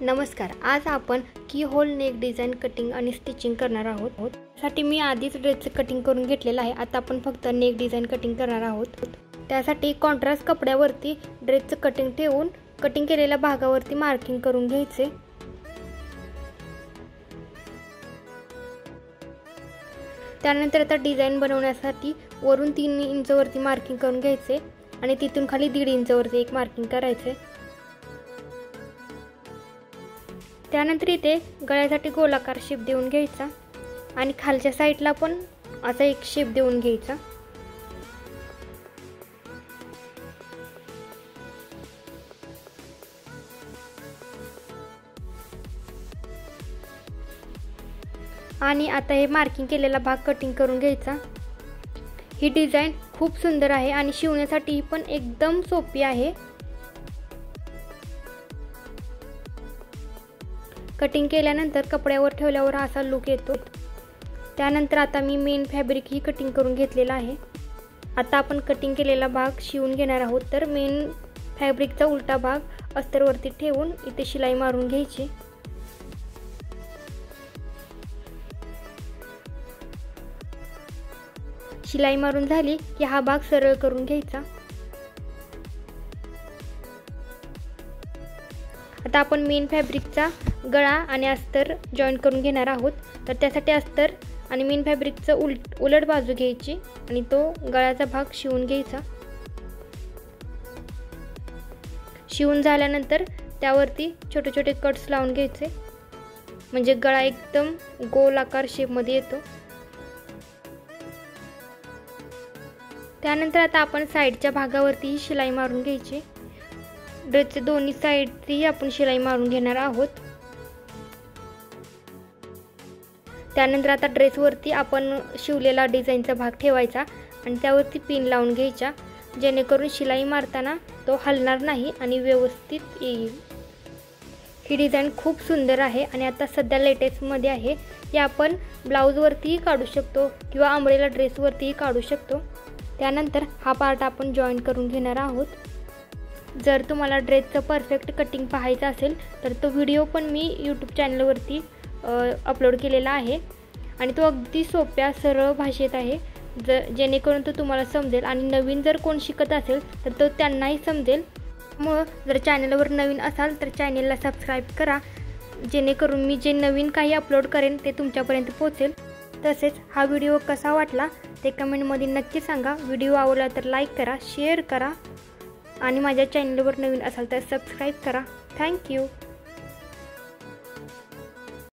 नमस्कार, आज आपण की होल नेक डिझाइन कटिंग आणि स्टिचिंग करणार आहोत. त्यासाठी मी आधीच ड्रेसचं कटिंग करून घेतलेलं आहे. आता आपण फक्त नेक डिझाइन कटिंग करणार आहोत. त्यासाठी कॉन्ट्रास्ट कपड्यावरती ड्रेसचं कटिंग ठेवून कटिंग केलेल्या भागावरती मार्किंग करून घ्यायचे. त्यानंतर आता डिझाइन बनवण्यासाठी वरून 3 इंचवरती मार्किंग करून घ्यायचे आणि तिथून खाली 1.5 इंचवरती एक मार्किंग करायचे. त्यानंतर इथे गळ्यासाठी गोलाकार शेप देऊन घ्यायचा आणि खालच्या साईडला पण असा एक शेप देऊन घ्यायचा. आणि आता हे मार्किंग केलेला भाग कटिंग करून घ्यायचा. ही डिझाइन खूप सुंदर आहे आणि शिवण्यासाठी पण एकदम सोपी आहे. कटिंग केल्यानंतर कपड्यावर ठेवल्यावर असा लुक येतो. त्यानंतर आता मी मेन फॅब्रिक ही कटिंग करून घेतलेला आहे. आता आपण कटिंग केलेला भाग शिवून घेणार आहोत. तर मेन फॅब्रिकचा उलटा भाग अस्तरवरती ठेवून इथे शिलाई मारून घ्यायची. शिलाई मारून झाली की हा भाग सरळ करून घ्यायचा. आता आपण मेन फॅब्रिकचा गळा आणि अस्तर जॉईन करून घेणार आहोत. तर त्यासाठी अस्तर आणि मेन फॅब्रिकचं उलट बाजू घ्यायची आणि तो गळ्याचा भाग शिवून घ्यायचा. शिवून झाल्यानंतर त्यावरती छोटे छोटे कट्स लावून घ्यायचे म्हणजे गळा एकदम गोलाकार शेपमध्ये येतो. त्यानंतर आता आपण साईडच्या भागावरती शिलाई मारून घ्यायची. ड्रेसच्या दोन्ही साईडची आपण शिलाई मारून घेणार आहोत. त्यानंतर आता ड्रेसवरती आपण शिवलेला डिझाईनचा भाग ठेवायचा आणि त्यावरती पिन लावून घ्यायच्या जेणेकरून शिलाई मारताना तो हलणार नाही आणि व्यवस्थित येईल. ही डिझाइन खूप सुंदर आहे आणि आता सध्या लेटेस्टमध्ये आहे. हे आपण ब्लाऊजवरतीही काढू शकतो किंवा अंब्रेला ड्रेसवरतीही काढू शकतो. त्यानंतर हा पार्ट आपण जॉईन करून घेणार आहोत. जर तुम्हाला ड्रेसचं परफेक्ट कटिंग पाहायचं असेल तर तो व्हिडिओ पण मी यूट्यूब चॅनलवरती अपलोड केलेला आहे आणि तो अगदी सोप्या सरळ भाषेत आहे जेणेकरून तो तुम्हाला समजेल आणि नवीन जर कोण शिकत असेल तर तो त्यांनाही समजेल. मग जर चॅनलवर नवीन असाल तर चॅनलला सबस्क्राईब करा जेणेकरून मी जे नवीन काही अपलोड करेन ते तुमच्यापर्यंत पोहोचेल. तसेच हा व्हिडिओ कसा वाटला ते कमेंटमध्ये नक्की सांगा. व्हिडिओ आवडला तर लाईक करा, शेअर करा आणि माझ्या चॅनलवर नवीन असाल तर सबस्क्राईब करा. थँक्यू.